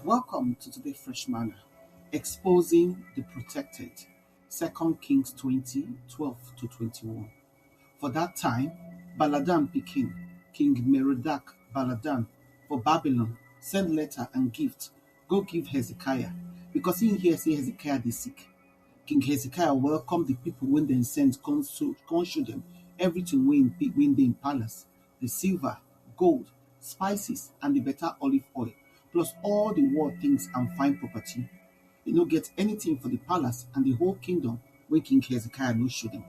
Welcome to today's fresh manna, exposing the protected. 2 Kings 20, 12 to 21. For that time, Baladan Pekin, King Merodach Baladan, for Babylon, send letter and gift. Go give Hezekiah, because in here say Hezekiah the sick. King Hezekiah welcomed the people when they sent, show them everything when they in palace, the silver, gold, spices, and the better olive oil, plus all the war things and fine property. You no get anything for the palace and the whole kingdom when King Hezekiah no show them.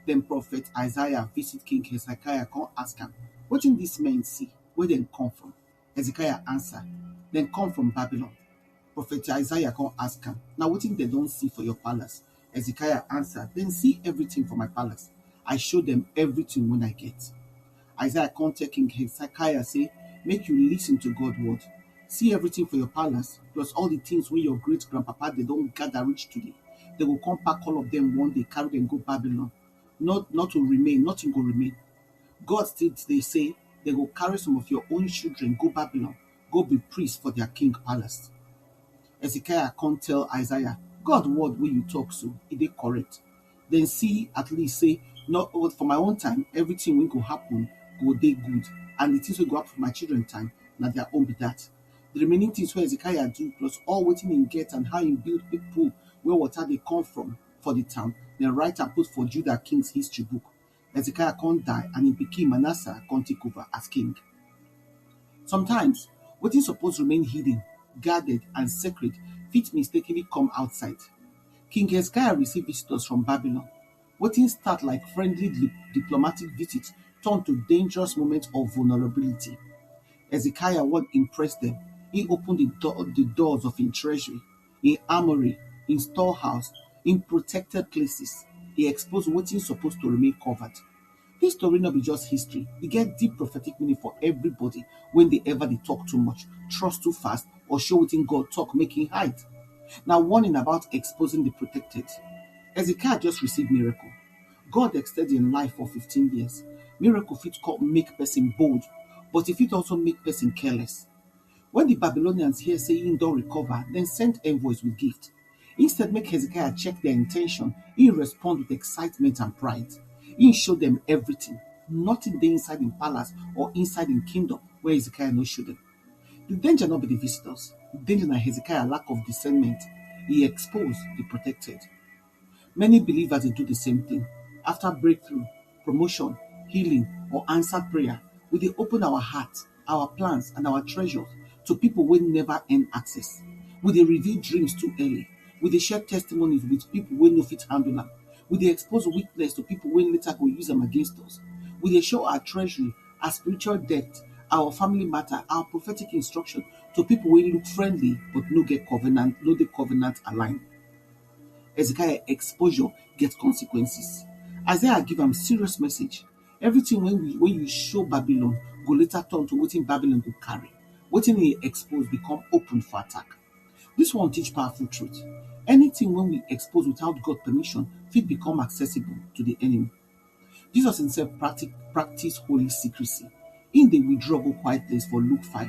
Then prophet Isaiah visit King Hezekiah, come ask him, what did these men see? Where they come from? Hezekiah answer, then come from Babylon. Prophet Isaiah come ask him, now what thing they don't see for your palace? Hezekiah answer, then see everything for my palace. I show them everything when I get. Isaiah come tell King Hezekiah say, make you listen to God's word. See everything for your palace, plus all the things where your great grandpapa they don't gather reach today. They will come back all of them one day, carry them go Babylon. Not to remain, nothing will remain. God still they say they will carry some of your own children go Babylon, go be priests for their king palace. Hezekiah can't tell Isaiah, God word where you talk so, it is correct. Then see at least say, not for my own time, everything will go happen, go day good. And the things will go up for my children time, now their own be that. The remaining things where Hezekiah do, plus all waiting in get and how he build big pool where water they come from for the town, then write and put for Judah King's history book. Hezekiah can't die and he became Manasseh can't take over as king. Sometimes, what is supposed to remain hidden, guarded, and sacred fit mistakenly come outside. King Hezekiah received visitors from Babylon. What things start like friendly diplomatic visits turned to dangerous moments of vulnerability. Hezekiah would impress them. He opened the doors of his treasury, in armory, in storehouse, in protected places. He exposed what is supposed to remain covered. This story not be just history. It get deep prophetic meaning for everybody when they talk too much, trust too fast, or show within God talk making hide. Now warning about exposing the protected. Hezekiah just received miracle. God extended in life for 15 years. Miracle fit make person bold, but if it also make person careless. When the Babylonians hear say he don't recover, then send envoys with gift. Instead, make Hezekiah check their intention. He respond with excitement and pride. He show them everything. Nothing there inside in palace or inside in kingdom where Hezekiah no show them. The danger not be the visitors. The danger na Hezekiah lack of discernment. He exposed the protected. Many believers they do the same thing. After breakthrough, promotion, healing, or answered prayer, we dey open our hearts, our plans, and our treasures to people wey never earn access. We dey reveal dreams too early. We dey share testimonies with people wey no fit handle am. We dey expose weakness to people wey later go use them against us. We dey show our treasury, our spiritual depth, our family matter, our prophetic instruction to people wey look friendly but no get covenant, no dey covenant aligned. Hezekiah exposure get consequences. Isaiah give am serious message. Everything when you show Babylon go later turn to wetin Babylon go carry. Wetin he expose become open for attack. This one teach powerful truth. Anything when we expose without God permission fit become accessible to the enemy. Jesus himself practice holy secrecy. In the withdraw go quiet place for Luke 5.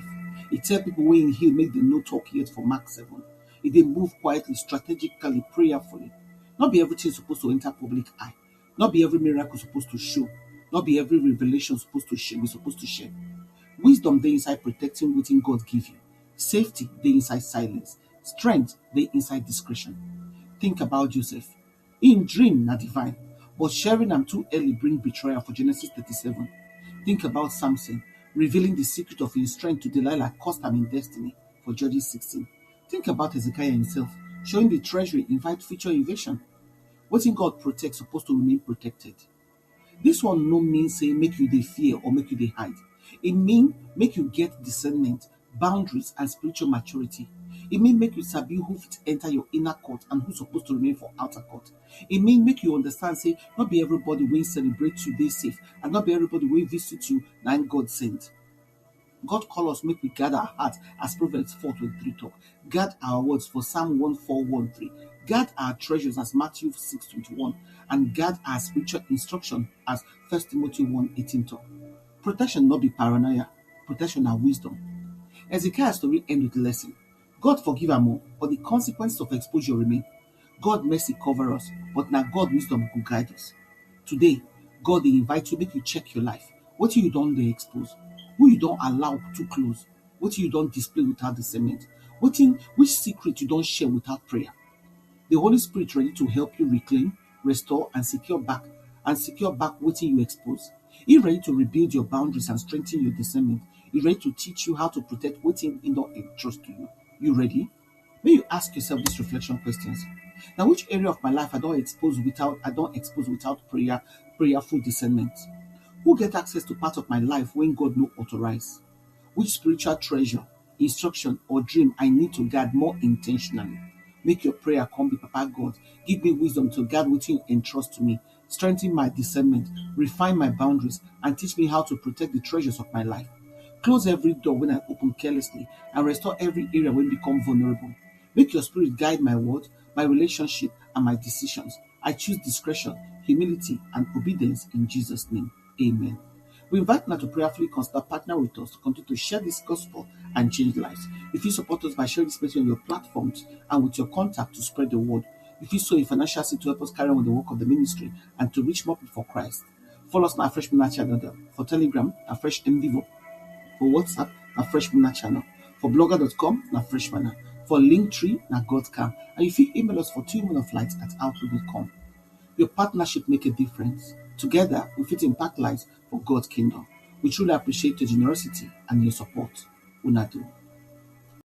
He tell people when he heal make them no talk yet for Mark 7. He dey move quietly, strategically, prayerfully. Not be everything supposed to enter public eye. Not be every miracle supposed to show. Not be every revelation supposed to share. We supposed to share. Wisdom dey inside protecting wetin God give you. Safety dey inside silence. Strength dey inside discretion. Think about Joseph. In dream na divine, but sharing am too early bring betrayal for Genesis 37. Think about Samson, revealing the secret of his strength to Delilah cost him in destiny for Judges 16. Think about Hezekiah himself, showing the treasury invite future invasion. Wetin God protect supposed to remain protected. This one no mean say make you dey fear or make you dey hide. It mean make you get discernment, boundaries, and spiritual maturity. It mean make you sabi who fit enter your inner court and who supposed to remain for outer court. It mean make you understand say not be everybody wey celebrate you dey safe, and not be everybody wey visit you na God sent. God call us make we guard our hearts as Proverbs 4:23 talk. Guard our words for Psalm 14:13. Guard our treasures as Matthew 6:21. And guard our spiritual instruction as 1 Timothy 1:18 talk. Protection not be paranoia. Protection na wisdom. Hezekiah's story end with lesson. God forgive am o, but the consequences of exposure remain. God mercy cover us, but na God wisdom go guide us. Today, God dey invite you make you check your life. Wetin you don dey expose? Who you don allow too close? Wetin you don display without discernment? Which secret you don share without prayer? The Holy Spirit ready to help you reclaim, restore, and secure back wetin you expose. He ready to rebuild your boundaries and strengthen your discernment. He ready to teach you how to protect wetin He don entrust to you. You ready? May you ask yourself these reflection questions. Now, which area of my life I don't expose without prayerful discernment? Who get access to part of my life when God no authorize? Which spiritual treasure, instruction, or dream I need to guard more intentionally? Make your prayer come be Papa God. Give me wisdom to guard what you entrust to me. Strengthen my discernment, refine my boundaries, and teach me how to protect the treasures of my life. Close every door when I open carelessly and restore every area when I become vulnerable. Make your spirit guide my word, my relationship, and my decisions. I choose discretion, humility, and obedience in Jesus' name. Amen. We invite you now to prayerfully consider partner with us to continue to share this gospel and change lives. If you support us by sharing this message on your platforms and with your contact to spread the word, if you sow a financial seed to help us carry on with the work of the ministry and to reach more people for Christ, follow us on our Fresh Manna channel for Telegram, our Fresh Endeavor, for WhatsApp, na Fresh Manna channel. For blogger.com, na Fresh Manna. For Linktree, na Godcam. And if you email us for 2monoflights@outlook.com. Your partnership make a difference. Together, we fit impact lives for God's kingdom. We truly appreciate your generosity and your support. Una do.